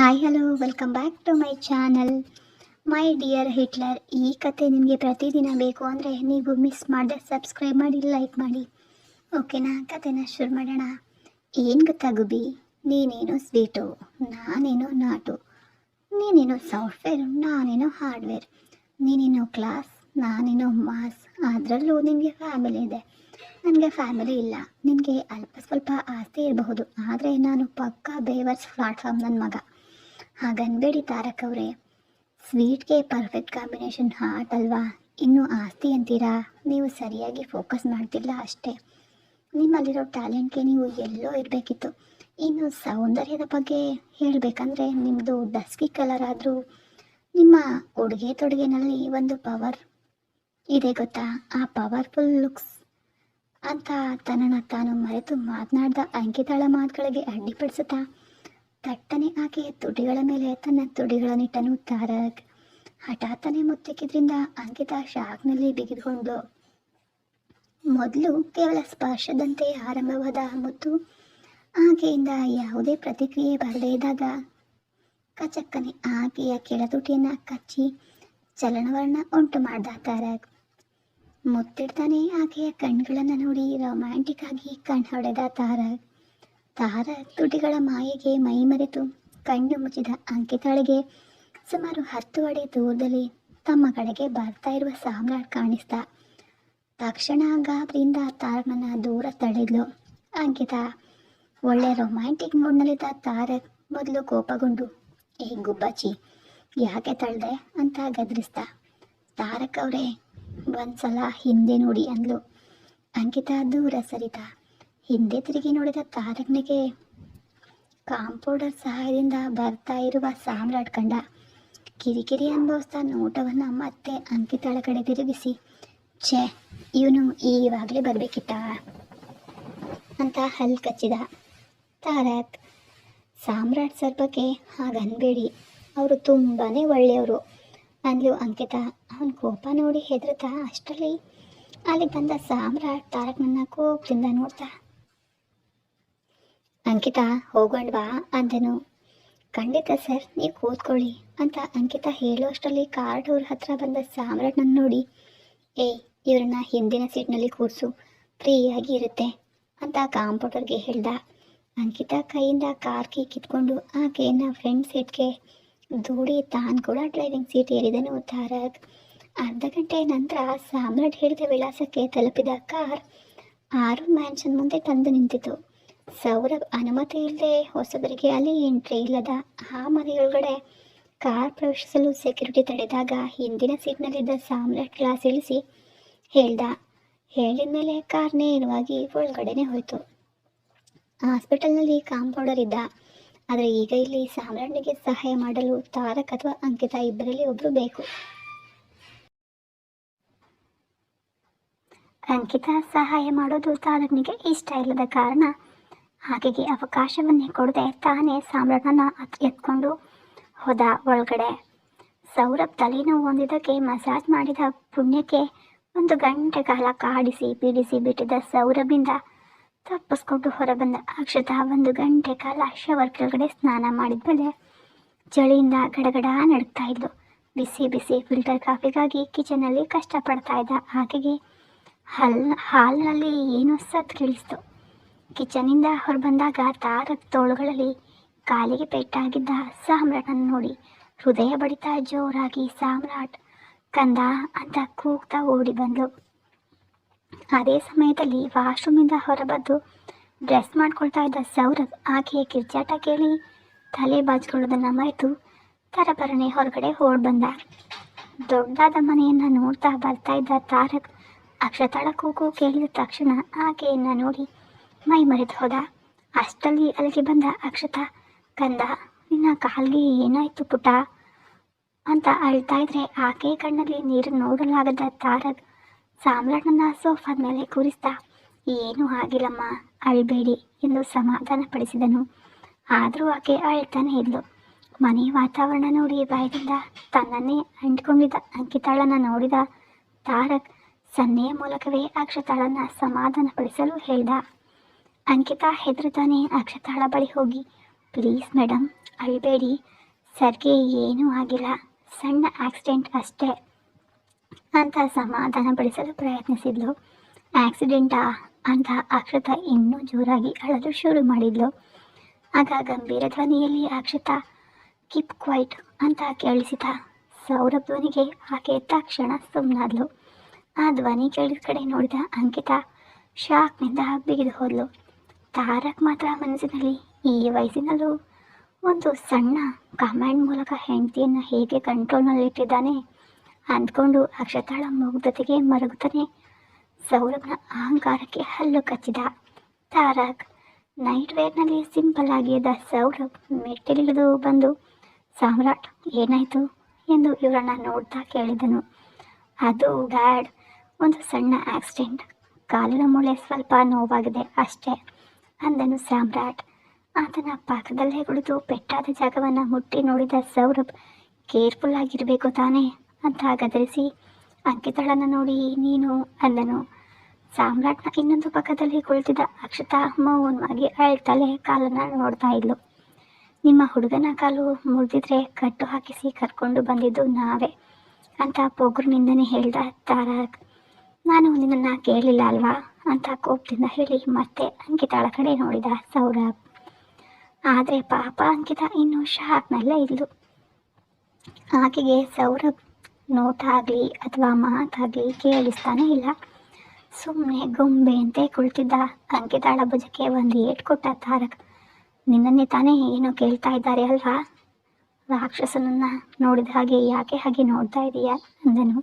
Hi hello welcome back to my channel my dear Hitler. ಈ ಕತೆ ನಿಮಗೆ ಪ್ರತಿದಿನ ಬೇಕು ಅಂದರೆ ನೀವು ಮಿಸ್ ಮಾಡದೆ ಸಬ್ಸ್ಕ್ರೈಬ್ ಮಾಡಿ, ಲೈಕ್ ಮಾಡಿ. ಓಕೆನಾ? ಕತೆನ ಶುರು ಮಾಡೋಣ. ಏನು ಗೊತ್ತಾ ಗುಬ್ಬಿ, ನೀನೇನೋ ಸ್ವೀಟು, ನಾನೇನೋ ನಾಟು. ನೀನೇನೋ ಸಾಫ್ಟ್ವೇರ್, ನಾನೇನೋ ಹಾರ್ಡ್ವೇರ್. ನೀನೇನೋ ಕ್ಲಾಸ್, ನಾನೇನೋ ಮಾಸ್. ಅದರಲ್ಲೂ ನಿನಗೆ ಫ್ಯಾಮಿಲಿ ಇದೆ, ನನಗೆ ಫ್ಯಾಮಿಲಿ ಇಲ್ಲ. ನಿನಗೆ ಅಲ್ಪ ಸ್ವಲ್ಪ ಆಸ್ತಿ ಇರಬಹುದು, ಆದರೆ ನಾನು ಪಕ್ಕಾ ಬೇವರ್ಸ್ ಪ್ಲಾಟ್ಫಾರ್ಮ್ ನನ್ನ ಮಗ. ಹಾಗನ್ಬೇಡಿ ತಾರಕ್ ಅವರೇ, ಸ್ವೀಟ್ಗೆ ಪರ್ಫೆಕ್ಟ್ ಕಾಂಬಿನೇಷನ್ ಹಾರ್ಟ್ ಅಲ್ವಾ? ಇನ್ನು ಆಸ್ತಿ ಅಂತೀರಾ? ನೀವು ಸರಿಯಾಗಿ ಫೋಕಸ್ ಮಾಡ್ತಿಲ್ಲ ಅಷ್ಟೇ. ನಿಮ್ಮಲ್ಲಿರೋ ಟ್ಯಾಲೆಂಟ್ಗೆ ನೀವು ಎಲ್ಲೋ ಇರಬೇಕಿತ್ತು. ಇನ್ನು ಸೌಂದರ್ಯದ ಬಗ್ಗೆ ಹೇಳಬೇಕಂದ್ರೆ ನಿಮ್ಮದು ಡಸ್ಕಿ ಕಲರ್ ಆದರೂ ನಿಮ್ಮ ಉಡುಗೆ ತೊಡುಗೆನಲ್ಲಿ ಒಂದು ಪವರ್ ಇದೆ ಗೊತ್ತಾ? ಆ ಪವರ್ಫುಲ್ ಲುಕ್ಸ್ ಅಂತ ತನ್ನನ್ನು ತಾನು ಮರೆತು ಮಾತನಾಡ್ದ ಅಂಕಿತಾಳ ಮಾತುಗಳಿಗೆ ಅಡ್ಡಿಪಡಿಸುತ್ತಾ ತಟ್ಟನೆ ಆಕೆಯ ತುಟಿಗಳ ಮೇಲೆ ತನ್ನ ತುಟಿಗಳನ್ನಿಟ್ಟನು ತಾರಕ್. ಹಠಾತ್ತನೆ ಮುತ್ತಿಕ್ಕಿದ್ರಿಂದ ಅಂಕಿತಾ ಶಾಕ್ನಲ್ಲಿ ಬಿಗಿದುಕೊಂಡು, ಮೊದಲು ಕೇವಲ ಸ್ಪರ್ಶದಂತೆ ಆರಂಭವಾದ ಮುತ್ತು ಆಕೆಯಿಂದ ಯಾವುದೇ ಪ್ರತಿಕ್ರಿಯೆ ಬರದೇ ಇದ್ದಾಗ ಕಚಕ್ಕನೆ ಆಕೆಯ ಕೆಳತುಟಿಯನ್ನು ಕಚ್ಚಿ ಚಲನವಲನ ಉಂಟು ಮಾಡ್ದ ತಾರಕ್. ಮುತ್ತಿಡ್ತಾನೆ ಆಕೆಯ ಕಣ್ಗಳನ್ನು ನೋಡಿ ರೊಮ್ಯಾಂಟಿಕ್ ಆಗಿ ಕಣ್ಣು ಹೊಡೆದ ತಾರಕ್. ತುಟಿಗಳ ಮಾಯೆಗೆ ಮೈ ಮರೆತು ಕಣ್ಣು ಮುಚ್ಚಿದ ಅಂಕಿತಾಳಿಗೆ ಸುಮಾರು 10 ಅಡಿ ದೂರದಲ್ಲಿ ತಮ್ಮ ಕಡೆಗೆ ಬರ್ತಾ ಇರುವ ಸಾಮ್ರಾಟ್ ಕಾಣಿಸ್ತ. ತಕ್ಷಣ ಗಾಬರಿಯಿಂದ ತಾರಕ್ನನ್ನ ದೂರ ತಳ್ಳಿದ್ಲು ಅಂಕಿತಾ. ಒಳ್ಳೆ ರೊಮ್ಯಾಂಟಿಕ್ ಮೂಡ್ನಲ್ಲಿದ್ದ ತಾರಕ್ ಮೊದಲು ಕೋಪಗೊಂಡು, ಏ ಗುಬ್ಬಚ್ಚಿ, ಯಾಕೆ ತಳ್ದೆ ಅಂತ ಗದರಿಸ್ದ. ತಾರಕ್ ಅವರೇ, ಒಂದ್ಸಲ ಹಿಂದೆ ನೋಡಿ ಅಂದ್ಲು ಅಂಕಿತಾ ದೂರ ಸರಿತ. ಹಿಂದೆ ತಿರುಗಿ ನೋಡಿದ ತಾರಕ್ನಿಗೆ ಕಾಂಪೌಂಡರ್ ಸಹಾಯದಿಂದ ಬರ್ತಾ ಇರುವ ಸಾಮ್ರಾಟ್ ಕಂಡ. ಕಿರಿಕಿರಿ ಅನುಭವಿಸ್ತಾ ನೋಟವನ್ನು ಮತ್ತೆ ಅಂಕಿತಾಳ ಕಡೆ ತಿರುಗಿಸಿ, ಛೇ, ಇವನು ಈವಾಗಲೇ ಬರಬೇಕಿತ್ತ ಅಂತ ಹಲ್ ಕಚ್ಚಿದ ತಾರಕ್. ಸಾಮ್ರಾಟ್ ಸರ್ ಬಗ್ಗೆ ಹಾಗನ್ಬೇಡಿ, ಅವರು ತುಂಬಾ ಒಳ್ಳೆಯವರು ಅಂದ್ಲು ಅಂಕಿತಾ. ಅವನ ಕೋಪ ನೋಡಿ ಹೆದರ್ತಾ ಅಷ್ಟರಲ್ಲಿ ಅಲ್ಲಿ ಬಂದ ಸಾಮ್ರಾಟ್ ತಾರಕ್ನನ್ನ ಕೋಪದಿಂದ ನೋಡ್ತಾ, ಅಂಕಿತಾ ಹೋಗೋಣವಾ ಅಂದನು. ಖಂಡಿತ ಸರ್, ನೀವು ಕೂತ್ಕೊಳ್ಳಿ ಅಂತ ಅಂಕಿತಾ ಹೇಳುವಷ್ಟರಲ್ಲಿ ಕಾರ್ ಡೋರ್ ಹತ್ರ ಬಂದ ಸಾಮ್ರಾಟ್ನನ್ನು ನೋಡಿ, ಏಯ್, ಇವ್ರನ್ನ ಹಿಂದಿನ ಸೀಟ್ನಲ್ಲಿ ಕೂರಿಸು, ಫ್ರೀಯಾಗಿ ಇರುತ್ತೆ ಅಂತ ಕಾಂಪೌಂಡರ್ಗೆ ಹೇಳ್ದ. ಅಂಕಿತಾ ಕೈಯಿಂದ ಕಾರ್ ಕೀ ಕಿತ್ಕೊಂಡು ಆಕೆಯನ್ನು ಫ್ರಂಟ್ ಸೀಟ್ಗೆ ದೂಡಿ ತಾನು ಕೂಡ ಡ್ರೈವಿಂಗ್ ಸೀಟ್ ಏರಿದನು ತಾರಕ್. ಅರ್ಧ ಗಂಟೆ ನಂತರ ಸಾಮ್ರಾಟ್ ಹೇಳಿದ ವಿಳಾಸಕ್ಕೆ ತಲುಪಿದ ಕಾರ್ ಆರು ಮ್ಯಾನ್ಷನ್ ಮುಂದೆ ತಂದು ನಿಂತಿತು. ಸೌರಭ್ ಅನುಮತಿ ಇಲ್ಲದೆ ಹೊಸಬರಿಗೆ ಅಲ್ಲಿ ಎಂಟ್ರಿ ಇಲ್ಲದ ಆ ಮನೆಯೊಳಗಡೆ ಕಾರ್ ಪ್ರವೇಶಿಸಲು ಸೆಕ್ಯೂರಿಟಿ ತಡೆದಾಗ ಹಿಂದಿನ ಸೀಟ್ನಲ್ಲಿದ್ದ ಸಾಮ್ರಾಟ್ ಗ್ಲಾಸ್ ಇಳಿಸಿ ಹೇಳಿದ ಮೇಲೆ ಕಾರ್ ನೇರವಾಗಿ ಒಳಗಡೆನೆ ಹೋಯಿತು. ಹಾಸ್ಪಿಟಲ್ನಲ್ಲಿ ಕಾಂಪೌಂಡರ್ ಇದ್ದ, ಆದರೆ ಈಗ ಇಲ್ಲಿ ಸಾಮ್ರಾಟ್ನಿಗೆ ಸಹಾಯ ಮಾಡಲು ತಾರಕ್ ಅಥವಾ ಅಂಕಿತಾ ಇಬ್ಬರಲ್ಲಿ ಒಬ್ಬರು ಬೇಕು. ಅಂಕಿತಾ ಸಹಾಯ ಮಾಡೋದು ತಾರಕ್ನಿಗೆ ಇಷ್ಟ ಇಲ್ಲದ ಕಾರಣ ಆಕೆಗೆ ಅವಕಾಶವನ್ನೇ ಕೊಡದೆ ತಾನೇ ಸಾಮ್ರಾಟನ ಎತ್ಕೊಂಡು ಹೋದ ಒಳಗಡೆ. ಸೌರಭ್ ತಲೆನೋವು ಹೊಂದಿದ್ದಕ್ಕೆ ಮಸಾಜ್ ಮಾಡಿದ ಪುಣ್ಯಕ್ಕೆ 1 ಗಂಟೆ ಕಾಲ ಕಾಡಿಸಿ ಪೀಡಿಸಿ ಬಿಟ್ಟಿದ್ದ ಸೌರಭಿಂದ ತಪ್ಪಿಸ್ಕೊಂಡು ಹೊರಬಂದ ಅಕ್ಷತಾ 1 ಗಂಟೆ ಕಾಲ ಶವರ್ ಕೆಳಗಡೆ ಸ್ನಾನ ಮಾಡಿದ್ಮೇಲೆ ಚಳಿಯಿಂದ ಗಡಗಡ ನಡುಗ್ತಾ ಇದ್ಲು. ಬಿಸಿ ಬಿಸಿ ಫಿಲ್ಟರ್ ಕಾಫಿಗಾಗಿ ಕಿಚನಲ್ಲಿ ಕಷ್ಟಪಡ್ತಾ ಇದ್ದ ಆಕೆಗೆ ಹಾಲ್ನಲ್ಲಿ ಏನೋ ಸತ್ ಕೇಳಿಸ್ತು. ಕಿಚನಿಂದ ಹೊರಬಂದಾಗ ತಾರಕ್ ತೋಳುಗಳಲ್ಲಿ ಕಾಲಿಗೆ ಪೆಟ್ಟಾಗಿದ್ದ ಸಾಮ್ರಾಟನ್ನು ನೋಡಿ ಹೃದಯ ಬಡಿತ ಜೋರಾಗಿ ಸಾಮ್ರಾಟ್ ಕಂದ ಅಂತ ಕೂಗ್ತಾ ಓಡಿ ಬಂದ್ಲು. ಅದೇ ಸಮಯದಲ್ಲಿ ವಾಶ್ರೂಮಿಂದ ಹೊರಬಂದು ಡ್ರೆಸ್ ಮಾಡ್ಕೊಳ್ತಾ ಇದ್ದ ಸೌರಭ್ ಆಕೆಯ ಕಿರ್ಚಾಟ ಕೇಳಿ ತಲೆ ಬಾಚ್ಕೊಳ್ಳೋದನ್ನು ಮರೆತು ತರಬರನೆ ಹೊರಗಡೆ ಬಂದ. ದೊಡ್ಡದಾದ ಮನೆಯನ್ನು ನೋಡ್ತಾ ಬರ್ತಾ ಇದ್ದ ತಾರಕ್ ಅಕ್ಷತಾಳ ಕೂಗು ಕೇಳಿದ ತಕ್ಷಣ ಆಕೆಯನ್ನು ನೋಡಿ ಮೈ ಮರೆತು ಹೋದ. ಅಷ್ಟರಲ್ಲಿ ಅಲ್ಲಿಗೆ ಬಂದ ಅಕ್ಷತಾ, ಕಂದ, ನಿನ್ನ ಕಾಲಿಗೆ ಏನಾಯ್ತು ಪುಟ ಅಂತ ಅಳ್ತಾ ಇದ್ರೆ ಆಕೆಯ ಕಣ್ಣಲ್ಲಿ ನೀರು ನೋಡಲಾಗದ ತಾರಕ್ ಸಾಮ್ರಾಟ್ನನ್ನ ಸೋಫಾದ ಮೇಲೆ ಕೂರಿಸ್ತಾ, ಏನೂ ಆಗಿಲ್ಲಮ್ಮ, ಅಳ್ಬೇಡಿ ಎಂದು ಸಮಾಧಾನ ಪಡಿಸಿದನು. ಆದರೂ ಆಕೆ ಅಳ್ತಾನೆ ಇದ್ಲು. ಮನೆಯ ವಾತಾವರಣ ನೋಡಿ ಬಾಯದಿಂದ ತನ್ನನ್ನೇ ಅಂಟ್ಕೊಂಡಿದ್ದ ಅಂಕಿತಾಳನ್ನು ನೋಡಿದ ತಾರಕ್ ಸನ್ನೆಯ ಮೂಲಕವೇ ಅಕ್ಷತಾಳನ್ನು ಸಮಾಧಾನ ಪಡಿಸಲು ಹೇಳ್ದ. ಅಂಕಿತಾ ಹೆದರುತ್ತಾನೆ ಅಕ್ಷತಾಳ ಬಳಿ ಹೋಗಿ, ಪ್ಲೀಸ್ ಮೇಡಮ್, ಅಳ್ಬೇಡಿ, ಸರ್ಗೆ ಏನೂ ಆಗಿಲ್ಲ, ಸಣ್ಣ ಆಕ್ಸಿಡೆಂಟ್ ಅಷ್ಟೇ ಅಂತ ಸಮಾಧಾನ ಪಡಿಸಲು ಪ್ರಯತ್ನಿಸಿದ್ಲು. ಆಕ್ಸಿಡೆಂಟಾ ಅಂತ ಅಕ್ಷತಾ ಇನ್ನೂ ಜೋರಾಗಿ ಅಳಲು ಶುರು ಮಾಡಿದ್ಲು. ಆಗ ಗಂಭೀರ ಧ್ವನಿಯಲ್ಲಿ ಅಕ್ಷತಾ ಕೀಪ್ ಕ್ವೈಟ್ ಅಂತ ಕೇಳಿಸಿದ. ಸೌರಭ್ ಧ್ವನಿಗೆ ಆಕೆ ತಕ್ಷಣ ಸುಮ್ಮನಾದ್ಲು. ಆ ಧ್ವನಿ ಕೇಳಿದ ಕಡೆ ನೋಡಿದ ಅಂಕಿತಾ ಶಾಕ್ನಿಂದ ಬಿಗಿದು ಹೋದ್ಲು. ತಾರಕ್ ಮಾತ್ರ ಮನಸ್ಸಿನಲ್ಲಿ ಈ ವಯಸ್ಸಿನಲ್ಲೂ ಒಂದು ಸಣ್ಣ ಕಮಾಂಡ್ ಮೂಲಕ ಹೆಂಡತಿಯನ್ನು ಹೇಗೆ ಕಂಟ್ರೋಲ್ನಲ್ಲಿಟ್ಟಿದ್ದಾನೆ ಅಂದ್ಕೊಂಡು ಅಕ್ಷತಾಳ ಮುಗ್ಧತೆಗೆ ಮರುಗುತ್ತಾನೆ ಸೌರಭ್ನ ಅಹಂಕಾರಕ್ಕೆ ಹಲ್ಲು ಕಚ್ಚಿದ. ತಾರಕ್ ನೈಟ್ ವೇರ್ನಲ್ಲಿ ಸಿಂಪಲ್ ಆಗಿದ್ದ ಸೌರಭ್ ಮೆಟ್ಟಿಲಿಳಿದು ಬಂದು, ಸಾಮ್ರಾಟ್ ಏನಾಯಿತು ಎಂದು ಇವರನ್ನ ನೋಡ್ತಾ ಕೇಳಿದನು. ಅದು ಡ್ಯಾಡ್, ಒಂದು ಸಣ್ಣ ಆಕ್ಸಿಡೆಂಟ್, ಕಾಲಿನ ಮೂಳೆ ಸ್ವಲ್ಪ ನೋವಾಗಿದೆ ಅಷ್ಟೇ ಅಂದನು ಸಾಮ್ರಾಟ್. ಆತನ ಪಕ್ಕದಲ್ಲೇ ಕುಳಿತು ಪೆಟ್ಟಾದ ಜಾಗವನ್ನು ಮುಟ್ಟಿ ನೋಡಿದ ಸೌರಭ್ ಕೇರ್ಫುಲ್ ಆಗಿರಬೇಕು ತಾನೇ ಅಂತ ಗದರಿಸಿ ಅಂಕಿತಳನ್ನು ನೋಡಿ ನೀನು ಅಂದನು. ಸಾಮ್ರಾಟ್ನ ಇನ್ನೊಂದು ಪಕ್ಕದಲ್ಲಿ ಕುಳಿತಿದ್ದ ಅಕ್ಷತಾ ಮೌನವಾಗಿ ಅಳ್ತಲೇ ಕಾಲನ್ನು ನೋಡ್ತಾ ಇದ್ಲು. ನಿಮ್ಮ ಹುಡುಗನ ಕಾಲು ಮುರಿದಿದ್ರೆ ಕಟ್ಟು ಹಾಕಿಸಿ ಕರ್ಕೊಂಡು ಬಂದಿದ್ದು ನಾವೇ ಅಂತ ಪೊಗುರಿನಿಂದನೇ ಹೇಳ್ದ ತಾರಕ್. ನಾನು ನಿನ್ನನ್ನು ಕೇಳಲಿಲ್ಲ ಅಲ್ವಾ ಅಂತ ಕೋಪದಿಂದ ಹೇಳಿ ಮತ್ತೆ ಅಂಕಿತಾಳ ಕಡೆ ನೋಡಿದ ಸೌರಭ್. ಆದರೆ ಪಾಪ ಅಂಕಿತ ಇನ್ನೂ ಶಾಕ್ನಲ್ಲೇ ಇದ್ಲು. ಆಕೆಗೆ ಸೌರಭ್ ನೋಟ ಆಗಲಿ ಅಥವಾ ಮಾತಾಗಲಿ ಕೇಳಿಸ್ತಾನೇ ಇಲ್ಲ. ಸುಮ್ಮನೆ ಗೊಂಬೆಯಂತೆ ಕುಳಿತಿದ್ದ ಅಂಕಿತಾಳ ಭುಜಕ್ಕೆ ಒಂದು ಏಟು ಕೊಟ್ಟ ತಾರಕ್. ನಿನ್ನನ್ನೇ ತಾನೇ ಏನೋ ಕೇಳ್ತಾ ಇದ್ದಾರೆ ಅಲ್ವಾ, ರಾಕ್ಷಸನನ್ನು ನೋಡಿದ ಹಾಗೆ ಯಾಕೆ ಹಾಗೆ ನೋಡ್ತಾ ಇದೀಯಾ ಅಂದನು.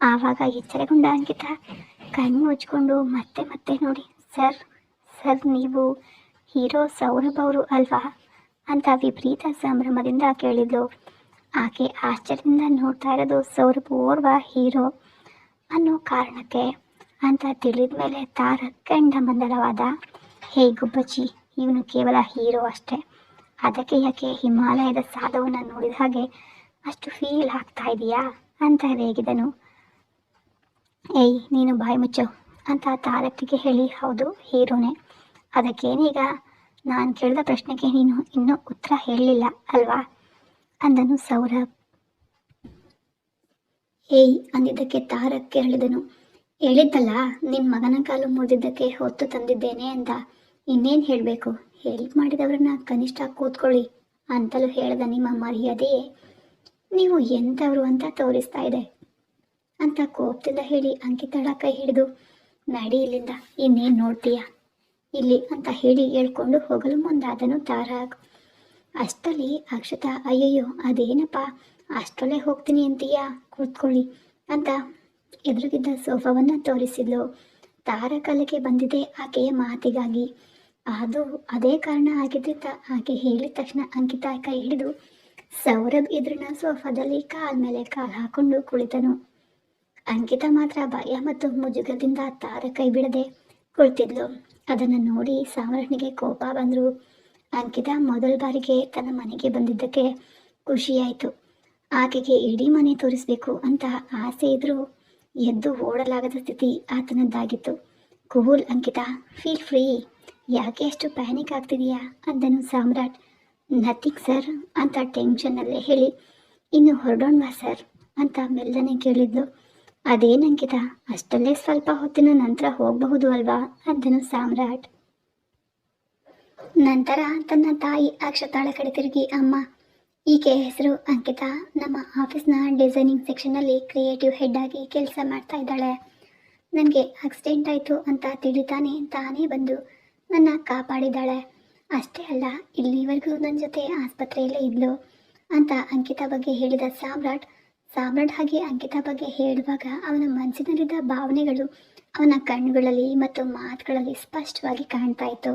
ಆವಾಗ ಎಚ್ಚರಗೊಂಡ ಅಂಕಿತ ಕಣ್ಣು ಮುಚ್ಕೊಂಡು ಮತ್ತೆ ಮತ್ತೆ ನೋಡಿ, ಸರ್ ನೀವು ಹೀರೋ ಸೌರಭ್ ಅವರು ಅಲ್ವಾ ಅಂತ ವಿಪರೀತ ಸಂಭ್ರಮದಿಂದ ಕೇಳಿದ್ಲು. ಆಕೆ ಆಶ್ಚರ್ಯದಿಂದ ನೋಡ್ತಾ ಇರೋದು ಸೌರಭ್ ಓರ್ವ ಹೀರೋ ಅನ್ನೋ ಕಾರಣಕ್ಕೆ ಅಂತ ತಿಳಿದ ಮೇಲೆ ತಾರಕ್ ಕೆಂಡಮಂಡಲವಾದ. ಹೇ ಗುಬ್ಬಚ್ಚಿ, ಇವನು ಕೇವಲ ಹೀರೋ ಅಷ್ಟೇ, ಅದಕ್ಕೆ ಯಾಕೆ ಹಿಮಾಲಯದ ಸಾಧುವನ್ನು ನೋಡಿದ ಹಾಗೆ ಅಷ್ಟು ಫೀಲ್ ಆಗ್ತಾ ಇದೆಯಾ ಅಂತ ರೇಗಿದನು. ಏಯ್ ನೀನು ಬಾಯಿ ಮುಚ್ಚು ಅಂತ ತಾರಕ್ಕಿಗೆ ಹೇಳಿ, ಹೌದು ಹೀರೋನೇ, ಅದಕ್ಕೇನೀಗ ನಾನು ಕೇಳಿದ ಪ್ರಶ್ನೆಗೆ ನೀನು ಇನ್ನೂ ಉತ್ತರ ಹೇಳಲಿಲ್ಲ ಅಲ್ವಾ ಅಂದನು ಸೌರಭ್. ಏಯ್ ಅಂದಿದ್ದಕ್ಕೆ ತಾರಕ್ ಕೆರಳಿದನು. ಹೇಳಿದ್ದಲ್ಲ ನಿನ್ನ ಮಗನ ಕಾಲು ಮುರಿದಿದ್ದಕ್ಕೆ ಹೊತ್ತು ತಂದಿದ್ದೇನೆ ಅಂತ, ಇನ್ನೇನು ಹೇಳಬೇಕು, ಹೆಲ್ಪ್ ಮಾಡಿದವ್ರನ್ನ ಕನಿಷ್ಠ ಕೂತ್ಕೊಳ್ಳಿ ಅಂತಲೂ ಹೇಳ್ದ ನಿಮ್ಮ ಮರ್ಯಾದೆಯೇ ನೀವು ಎಂಥವ್ರು ಅಂತ ತೋರಿಸ್ತಾ ಇದೆ ಅಂತ ಕೋಪದಿಂದ ಹೇಳಿ ಅಂಕಿತಳ ಕೈ ಹಿಡಿದು ನಡಿ ಇಲ್ಲಿಂದ, ಇನ್ನೇನು ನೋಡ್ತೀಯ ಇಲ್ಲಿ ಅಂತ ಹೇಳಿ ಹೇಳ್ಕೊಂಡು ಹೋಗಲು ಮುಂದಾದನು ತಾರಕ್. ಅಷ್ಟರಲ್ಲಿ ಅಕ್ಷತಾ ಅಯ್ಯಯ್ಯೋ ಅದೇನಪ್ಪ ಅಷ್ಟರಲ್ಲೇ ಹೋಗ್ತೀನಿ ಅಂತೀಯಾ, ಕೂತ್ಕೊಳ್ಳಿ ಅಂತ ಎದುರುಗಿದ್ದ ಸೋಫಾವನ್ನು ತೋರಿಸಿದ್ಲು. ತಾರಕ್ ಅಲ್ಲಿಗೆ ಬಂದಿದೆ ಆಕೆಯ ಮಾತಿಗಾಗಿ. ಅದು ಅದೇ ಕಾರಣ ಆಗಿದ್ದ ಆಕೆ ಹೇಳಿದ ತಕ್ಷಣ ಅಂಕಿತಾ ಕೈ ಹಿಡಿದು ಸೌರಭ್ ಎದುರಿನ ಸೋಫಾದಲ್ಲಿ ಕಾಲ್ ಮೇಲೆ ಕಾಲು ಹಾಕೊಂಡು ಕುಳಿತನು. ಅಂಕಿತಾ ಮಾತ್ರ ಭಯ ಮತ್ತು ಮುಜುಗರದಿಂದ ತಾರಕ್ ಕೈ ಬಿಡದೆ ಕುಳಿತಿದ್ಲು. ಅದನ್ನು ನೋಡಿ ಸಾಮ್ರಾಟ್ನಿಗೆ ಕೋಪ ಬಂದರು. ಅಂಕಿತಾ ಮೊದಲ ಬಾರಿಗೆ ತನ್ನ ಮನೆಗೆ ಬಂದಿದ್ದಕ್ಕೆ ಖುಷಿಯಾಯಿತು. ಆಕೆಗೆ ಇಡೀ ಮನೆ ತೋರಿಸ್ಬೇಕು ಅಂತ ಆಸೆ ಇದ್ರೂ ಎದ್ದು ಓಡಲಾಗದ ಸ್ಥಿತಿ ಆತನದ್ದಾಗಿತ್ತು. ಕೂಲ್ ಅಂಕಿತಾ, ಫೀಲ್ ಫ್ರೀ, ಯಾಕೆ ಅಷ್ಟು ಪ್ಯಾನಿಕ್ ಆಗ್ತಿದೆಯಾ ಅಂದನು ಸಾಮ್ರಾಟ್. ನಥಿಂಗ್ ಸರ್ ಅಂತ ಟೆನ್ಷನ್ನಲ್ಲೇ ಹೇಳಿ, ಇನ್ನು ಹೊರಡೋಣವಾ ಸರ್ ಅಂತ ಮೆಲ್ಲನೆ ಕೇಳಿದ್ಲು. ಅದೇನಂಕಿತ, ಅಷ್ಟಲ್ಲೇ ಸ್ವಲ್ಪ ಹೊತ್ತಿನ ನಂತರ ಹೋಗಬಹುದು ಅಲ್ವಾ ಅಂದನು ಸಾಮ್ರಾಟ್. ನಂತರ ತನ್ನ ತಾಯಿ ಅಕ್ಷತಾಳ ಕಡೆ ತಿರುಗಿ, ಅಮ್ಮ, ಈಕೆ ಹೆಸರು ಅಂಕಿತಾ, ನಮ್ಮ ಆಫೀಸ್ನ ಡಿಸೈನಿಂಗ್ ಸೆಕ್ಷನ್ನಲ್ಲಿ ಕ್ರಿಯೇಟಿವ್ ಹೆಡ್ ಆಗಿ ಕೆಲಸ ಮಾಡ್ತಾ ಇದ್ದಾಳೆ. ನನಗೆ ಆಕ್ಸಿಡೆಂಟ್ ಆಯಿತು ಅಂತ ತಾನೇ ಬಂದು ನನ್ನ ಕಾಪಾಡಿದ್ದಾಳೆ. ಅಷ್ಟೇ ಅಲ್ಲ, ಇಲ್ಲಿವರೆಗೂ ನನ್ನ ಜೊತೆ ಆಸ್ಪತ್ರೆಯಲ್ಲೇ ಇದ್ಲು ಅಂತ ಅಂಕಿತಾ ಬಗ್ಗೆ ಹೇಳಿದ ಸಾಮ್ರಾಟ್ ಹಾಗೆ ಅಂಕಿತಾ ಬಗ್ಗೆ ಹೇಳುವಾಗ ಅವನ ಮನಸ್ಸಿನಲ್ಲಿದ್ದ ಭಾವನೆಗಳು ಅವನ ಕಣ್ಣುಗಳಲ್ಲಿ ಮತ್ತು ಮಾತುಗಳಲ್ಲಿ ಸ್ಪಷ್ಟವಾಗಿ ಕಾಣ್ತಾ ಇತ್ತು.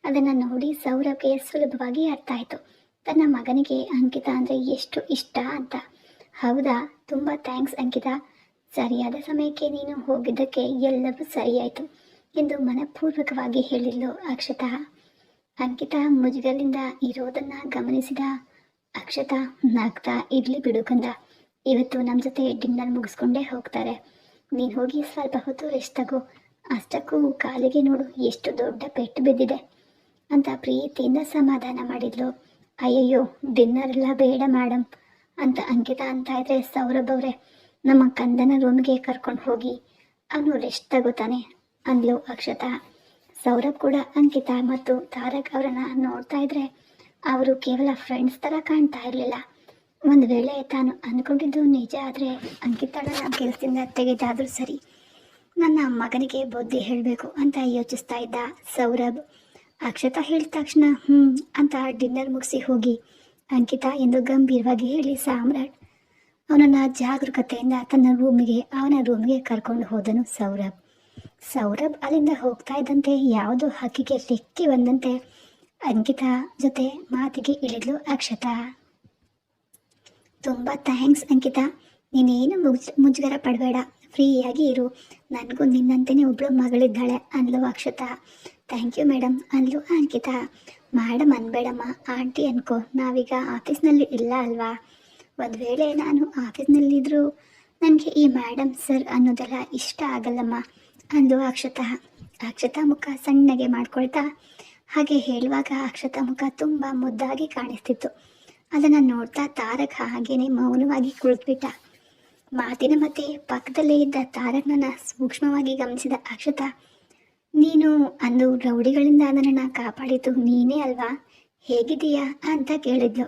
ಅದನ್ನು ನೋಡಿ ಸೌರಭ್ಗೆ ಸುಲಭವಾಗಿ ಅರ್ಥ ಆಯಿತು, ತನ್ನ ಮಗನಿಗೆ ಅಂಕಿತಾ ಅಂದರೆ ಎಷ್ಟು ಇಷ್ಟ ಅಂತ. ಹೌದಾ, ತುಂಬ ಥ್ಯಾಂಕ್ಸ್ ಅಂಕಿತಾ, ಸರಿಯಾದ ಸಮಯಕ್ಕೆ ನೀನು ಹೋಗಿದ್ದಕ್ಕೆ ಎಲ್ಲವೂ ಸರಿಯಾಯಿತು ಎಂದು ಮನಪೂರ್ವಕವಾಗಿ ಹೇಳಿದ್ಲು ಅಕ್ಷತಾ. ಅಂಕಿತಾ ಮುಜುಗರದಿಂದ ಇರೋದನ್ನು ಗಮನಿಸಿದ ಅಕ್ಷತಾ ನಗ್ತಾ, ಇರಲಿ ಬಿಡು ಕಂದ, ಇವತ್ತು ನಮ್ಮ ಜೊತೆ ಡಿನ್ನರ್ ಮುಗಿಸ್ಕೊಂಡೇ ಹೋಗ್ತಾರೆ, ನೀನು ಹೋಗಿ ಸ್ವಲ್ಪ ಹೊತ್ತು ರೆಸ್ಟ್ ತಗೋ, ಅಷ್ಟಕ್ಕೂ ಕಾಲಿಗೆ ನೋಡು ಎಷ್ಟು ದೊಡ್ಡ ಪೆಟ್ಟು ಬಿದ್ದಿದೆ ಅಂತ ಪ್ರೀತಿಯಿಂದ ಸಮಾಧಾನ ಮಾಡಿದ್ಲು. ಅಯ್ಯಯ್ಯೋ, ಡಿನ್ನರ್ ಎಲ್ಲ ಬೇಡ ಮೇಡಮ್ ಅಂತ ಅಂಕಿತಾ ಅಂತ ಇದ್ರೆ, ಸೌರಭ್ ಅವರೇ ನಮ್ಮ ಕಂದನ ರೂಮ್ಗೆ ಕರ್ಕೊಂಡು ಹೋಗಿ ಅವನು ರೆಸ್ಟ್ ತಗೋತಾನೆ ಅಂದ್ಲು ಅಕ್ಷತಾ. ಸೌರಭ್ ಕೂಡ ಅಂಕಿತಾ ಮತ್ತು ತಾರಕ್ ಅವರನ್ನ ನೋಡ್ತಾ ಇದ್ರೆ ಅವರು ಕೇವಲ ಫ್ರೆಂಡ್ಸ್ ಥರ ಕಾಣ್ತಾ ಇರಲಿಲ್ಲ. ಒಂದು ವೇಳೆ ತಾನು ಅಂದ್ಕೊಂಡಿದ್ದು ನಿಜ ಆದರೆ ಅಂಕಿತಾಳನ್ನ ಕೆಲಸದಿಂದ ತೆಗೆದಾದರೂ ಸರಿ, ನನ್ನ ಮಗನಿಗೆ ಬುದ್ಧಿ ಹೇಳಬೇಕು ಅಂತ ಯೋಚಿಸ್ತಾ ಇದ್ದ ಸೌರಭ್. ಅಕ್ಷತಾ ಹೇಳಿದ ತಕ್ಷಣ ಅಂತ ಡಿನ್ನರ್ ಮುಗಿಸಿ ಹೋಗಿ ಅಂಕಿತಾ ಎಂದು ಗಂಭೀರವಾಗಿ ಹೇಳಿ ಸಾಮ್ರಾಟ್ ಅವನನ್ನು ಜಾಗರೂಕತೆಯಿಂದ ಅವನ ರೂಮಿಗೆ ಕರ್ಕೊಂಡು ಹೋದನು ಸೌರಭ್. ಸೌರಭ್ ಅಲ್ಲಿಂದ ಹೋಗ್ತಾ ಇದ್ದಂತೆ ಯಾವುದೋ ಹಕ್ಕಿಗೆ ರೆಕ್ಕೆ ಬಂದಂತೆ ಅಂಕಿತಾ ಜೊತೆ ಮಾತಿಗೆ ಇಳಿದ್ಲು ಅಕ್ಷತಾ. ತುಂಬ ಥ್ಯಾಂಕ್ಸ್ ಅಂಕಿತಾ, ನೀನೇನು ಮುಜುಗರ ಪಡಬೇಡ, ಫ್ರೀಯಾಗಿ ಇರು, ನನಗೂ ನಿನ್ನಂತೆಯೇ ಒಬ್ಬಳು ಮಗಳಿದ್ದಾಳೆ ಅಂದ್ಲು ಅಕ್ಷತಾ. ಥ್ಯಾಂಕ್ ಯು ಮೇಡಮ್ ಅಂದ್ಲು ಅಂಕಿತಾ. ಮೇಡಮ್ ಅನ್ಬೇಡಮ್ಮ, ಆಂಟಿ ಅನ್ಕೋ, ನಾವೀಗ ಆಫೀಸ್ನಲ್ಲಿ ಇಲ್ಲ ಅಲ್ವಾ. ಒಂದು ವೇಳೆ ನಾನು ಆಫೀಸ್ನಲ್ಲಿದ್ದರೂ ನನಗೆ ಈ ಮೇಡಮ್ ಸರ್ ಅನ್ನೋದೆಲ್ಲ ಇಷ್ಟ ಆಗಲ್ಲಮ್ಮ ಅಂದ್ಲು ಅಕ್ಷತಾ ಮುಖ ಸಣ್ಣಗೆ ಮಾಡ್ಕೊಳ್ತಾ ಹಾಗೆ ಹೇಳುವಾಗ ಅಕ್ಷತಾ ಮುಖ ತುಂಬ ಮುದ್ದಾಗಿ ಕಾಣಿಸ್ತಿತ್ತು. ಅದನ್ನು ನೋಡ್ತಾ ತಾರಕ್ ಹಾಗೇನೆ ಮೌನವಾಗಿ ಕುಳಿತುಬಿಟ್ಟ. ಮಾತಿನ ಮಧ್ಯೆ ಪಕ್ಕದಲ್ಲೇ ಇದ್ದ ತಾರಕ್ನನ್ನ ಸೂಕ್ಷ್ಮವಾಗಿ ಗಮನಿಸಿದ ಅಕ್ಷತಾ, ನೀನು ಅಂದು ರೌಡಿಗಳಿಂದ ನನ್ನನ್ನು ಕಾಪಾಡಿತು ನೀನೇ ಅಲ್ವಾ, ಹೇಗಿದೀಯಾ ಅಂತ ಕೇಳಿದ್ಲು.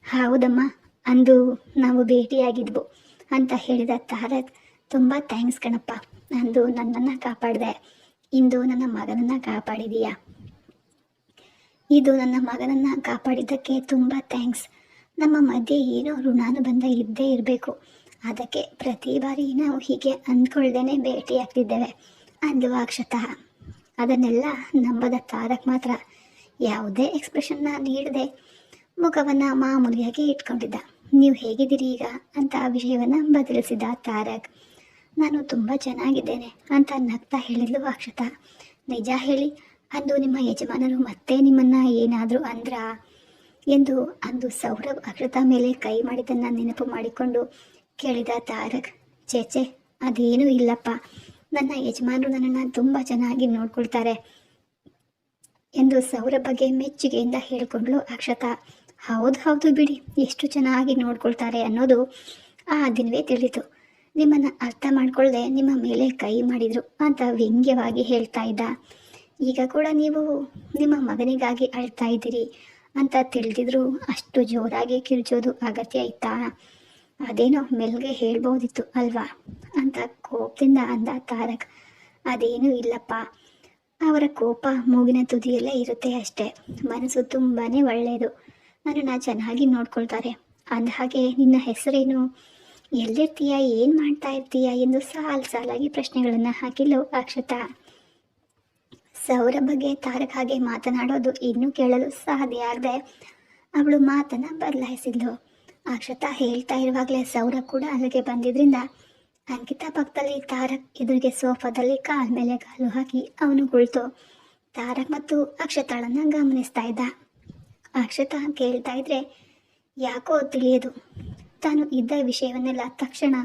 ಹೌದಮ್ಮ, ಅಂದು ನಾವು ಭೇಟಿಯಾಗಿದ್ವು ಅಂತ ಹೇಳಿದ ತಾರಕ್. ತುಂಬ ಥ್ಯಾಂಕ್ಸ್ ಕಣಪ್ಪ, ಅಂದು ನನ್ನನ್ನು ಕಾಪಾಡಿದೆ, ಇಂದು ನನ್ನ ಮಗನನ್ನು ಕಾಪಾಡಿದೀಯಾ. ಇದು ನನ್ನ ಮಗನನ್ನು ಕಾಪಾಡಿದ್ದಕ್ಕೆ ತುಂಬ ಥ್ಯಾಂಕ್ಸ್. ನಮ್ಮ ಮಧ್ಯೆ ಏನೋ ಋಣಾನುಬಂಧ ಇದ್ದೇ ಇರಬೇಕು, ಅದಕ್ಕೆ ಪ್ರತಿ ಬಾರಿ ನಾವು ಹೀಗೆ ಅಂದ್ಕೊಳ್ದೇನೆ ಭೇಟಿಯಾಗ್ತಿದ್ದೇವೆ ಅಂದ್ಲು ಅಕ್ಷತಾ. ಅದನ್ನೆಲ್ಲ ನಂಬದ ತಾರಕ್ ಮಾತ್ರ ಯಾವುದೇ ಎಕ್ಸ್ಪ್ರೆಷನ್ನ ನೀಡದೆ ಮುಖವನ್ನು ಮಾಮೂಲಿಯಾಗಿ ಇಟ್ಕೊಂಡಿದ್ದ. ನೀವು ಹೇಗಿದ್ದೀರಿ ಈಗ ಅಂತ ವಿಷಯವನ್ನು ಬದಲಿಸಿದ ತಾರಕ್. ನಾನು ತುಂಬ ಚೆನ್ನಾಗಿದ್ದೇನೆ ಅಂತ ನಗ್ತಾ ಹೇಳಿದ್ಲು ಅಕ್ಷತಾ. ನಿಜ ಹೇಳಿ, ಅಂದು ನಿಮ್ಮ ಯಜಮಾನರು ಮತ್ತೆ ನಿಮ್ಮನ್ನು ಏನಾದರೂ ಅಂದ್ರಾ ಎಂದು ಅಂದು ಸೌರಭ್ ಅಕ್ಷತಾ ಮೇಲೆ ಕೈ ಮಾಡಿದ್ದನ್ನು ನೆನಪು ಮಾಡಿಕೊಂಡು ಕೇಳಿದ ತಾರಕ್. ಚೇಚೆ, ಅದೇನೂ ಇಲ್ಲಪ್ಪ, ನನ್ನ ಯಜಮಾನರು ನನ್ನನ್ನು ತುಂಬ ಚೆನ್ನಾಗಿ ನೋಡ್ಕೊಳ್ತಾರೆ ಎಂದು ಸೌರಭ್ ಬಗ್ಗೆ ಮೆಚ್ಚುಗೆಯಿಂದ ಹೇಳಿಕೊಂಡ್ಲು ಅಕ್ಷತಾ. ಹೌದು ಬಿಡಿ, ಎಷ್ಟು ಚೆನ್ನಾಗಿ ನೋಡ್ಕೊಳ್ತಾರೆ ಅನ್ನೋದು ಆ ದಿನವೇ ತಿಳಿತು. ನಿಮ್ಮನ್ನು ಅರ್ಥ ಮಾಡ್ಕೊಳ್ಳದೆ ನಿಮ್ಮ ಮೇಲೆ ಕೈ ಮಾಡಿದರು ಅಂತ ವ್ಯಂಗ್ಯವಾಗಿ ಹೇಳ್ತಾ ಇದ್ದ. ಈಗ ಕೂಡ ನೀವು ನಿಮ್ಮ ಮಗನಿಗಾಗಿ ಅಳ್ತಾ ಇದ್ದೀರಿ ಅಂತ ತಿಳಿದಿದ್ರು ಅಷ್ಟು ಜೋರಾಗಿ ಕಿರ್ಚೋದು ಅಗತ್ಯ ಇತ್ತಾ? ಅದೇನೋ ಮೆಲ್ಗೆ ಹೇಳ್ಬೋದಿತ್ತು ಅಲ್ವಾ ಅಂತ ಕೋಪದಿಂದ ಅಂದ ತಾರಕ್. ಅದೇನೂ ಇಲ್ಲಪ್ಪ, ಅವರ ಕೋಪ ಮೂಗಿನ ತುದಿಯಲ್ಲೇ ಇರುತ್ತೆ ಅಷ್ಟೇ. ಮನಸ್ಸು ತುಂಬಾ ಒಳ್ಳೆಯದು, ನನ್ನನ್ನು ಚೆನ್ನಾಗಿ ನೋಡ್ಕೊಳ್ತಾರೆ. ಅಂದಹಾಗೆ ನಿನ್ನ ಹೆಸರೇನು, ಎಲ್ಲಿರ್ತೀಯ, ಏನು ಮಾಡ್ತಾ ಇರ್ತೀಯ ಎಂದು ಸಾಲಾಗಿ ಪ್ರಶ್ನೆಗಳನ್ನು ಹಾಕಿಲ್ಲ ಅಕ್ಷತಾ. ಸೌರಭ್ ಬಗ್ಗೆ ತಾರಕ್ ಹಾಗೆ ಮಾತನಾಡೋದು ಇನ್ನೂ ಕೇಳಲು ಸಾಧ್ಯ ಆಗದೆ ಅವಳು ಮಾತನ್ನು ಬದಲಾಯಿಸಿದ್ಲು. ಅಕ್ಷತಾ ಹೇಳ್ತಾ ಇರುವಾಗಲೇ ಸೌರಭ್ ಕೂಡ ಅಲ್ಲಿಗೆ ಬಂದಿದ್ರಿಂದ ಅಂಕಿತಾ ಪಕ್ಕದಲ್ಲಿ ತಾರಕ್ ಎದುರಿಗೆ ಸೋಫಾದಲ್ಲಿ ಕಾಲ ಮೇಲೆ ಕಾಲು ಹಾಕಿ ಅವನು ಕುಳಿತು ತಾರಕ್ ಮತ್ತು ಅಕ್ಷತಾಳನ್ನು ಗಮನಿಸ್ತಾ ಇದ್ದ. ಅಕ್ಷತಾ ಕೇಳ್ತಾ ಇದ್ರೆ ಯಾಕೋ ತಿಳಿಯೋದು, ತಾನು ಇದ್ದ ವಿಷಯವನ್ನೆಲ್ಲ ತಕ್ಷಣ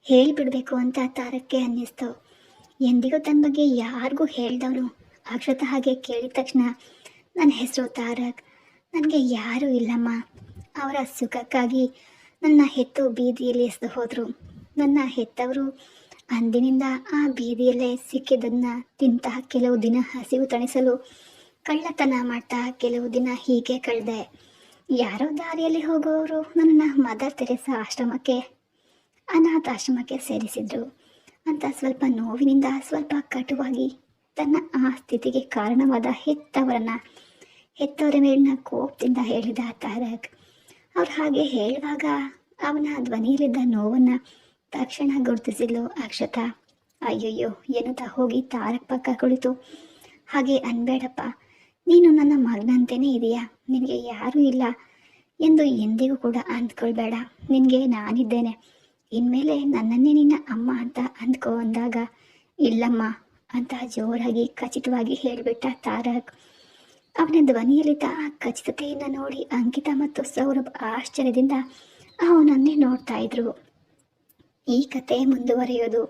ಹೇಳಿಬಿಡಬೇಕು ಅಂತ ತಾರಕ್ಕೆ ಅನ್ನಿಸ್ತು. ಎಂದಿಗೂ ತನ್ನ ಬಗ್ಗೆ ಯಾರಿಗೂ ಹೇಳ್ದವನು ಅಕ್ಷತಾ ಹಾಗೆ ಕೇಳಿದ ತಕ್ಷಣ, ನನ್ನ ಹೆಸರು ತಾರಕ್, ನನಗೆ ಯಾರೂ ಇಲ್ಲಮ್ಮ, ಅವರ ಸುಖಕ್ಕಾಗಿ ನನ್ನ ಹೆತ್ತು ಬೀದಿಯಲ್ಲಿ ಎಸೆದು ಹೋದರು. ನನ್ನ ಹೆತ್ತವರು ಅಂದಿನಿಂದ ಆ ಬೀದಿಯಲ್ಲೇ ಸಿಕ್ಕಿದ್ದನ್ನು ತಿಂತ ಕೆಲವು ದಿನ ಹಸಿವು ತಣಿಸಲು ಕಳ್ಳತನ ಮಾಡ್ತಾ ಕೆಲವು ದಿನ ಹೀಗೆ ಕಳೆದೆ. ಯಾರೋ ದಾರಿಯಲ್ಲಿ ಹೋಗುವವರು ನನ್ನನ್ನು ಮದರ್ ತೆರೇಸಾ ಆಶ್ರಮಕ್ಕೆ, ಅನಾಥಾಶ್ರಮಕ್ಕೆ ಸೇರಿಸಿದ್ರು ಅಂತ ಸ್ವಲ್ಪ ನೋವಿನಿಂದ ಸ್ವಲ್ಪ ಕಟುವಾಗಿ ತನ್ನ ಆ ಸ್ಥಿತಿಗೆ ಕಾರಣವಾದ ಹೆತ್ತವರ ಮೇಲಿನ ಕೋಪದಿಂದ ಹೇಳಿದ ತಾರಕ್. ಅವ್ರು ಹಾಗೆ ಹೇಳುವಾಗ ಅವನ ಧ್ವನಿಯಲ್ಲಿದ್ದ ನೋವನ್ನು ತಕ್ಷಣ ಗುರುತಿಸಿದ್ಲು ಅಕ್ಷತಾ. ಅಯ್ಯಯ್ಯೋ ಎನ್ನುತ್ತಾ ಹೋಗಿ ತಾರಕ್ ಪಕ್ಕ ಕುಳಿತು, ಹಾಗೆ ಅನ್ಬೇಡಪ್ಪ, ನೀನು ನನ್ನ ಮಗನಂತೆಯೇ ಇದೆಯಾ, ನಿನಗೆ ಯಾರೂ ಇಲ್ಲ ಎಂದು ಎಂದಿಗೂ ಕೂಡ ಅಂದ್ಕೊಳ್ಬೇಡ, ನಿನಗೆ ನಾನಿದ್ದೇನೆ, ಇನ್ಮೇಲೆ ನನ್ನನ್ನೇ ನಿನ್ನ ಅಮ್ಮ ಅಂತ ಅಂದ್ಕೋ ಅಂದಾಗ ಇಲ್ಲಮ್ಮ ಅಂತ ಜೋರಾಗಿ ಖಚಿತವಾಗಿ ಹೇಳಿಬಿಟ್ಟ ತಾರಕ್. ಅವನ ಧ್ವನಿಯಲ್ಲಿದ್ದ ಆ ಖಚಿತತೆಯನ್ನು ನೋಡಿ ಅಂಕಿತಾ ಮತ್ತು ಸೌರಭ್ ಆಶ್ಚರ್ಯದಿಂದ ಅವನನ್ನೇ ನೋಡ್ತಾ ಇದ್ರು. ಈ ಕತೆ ಮುಂದುವರಿಯೋದು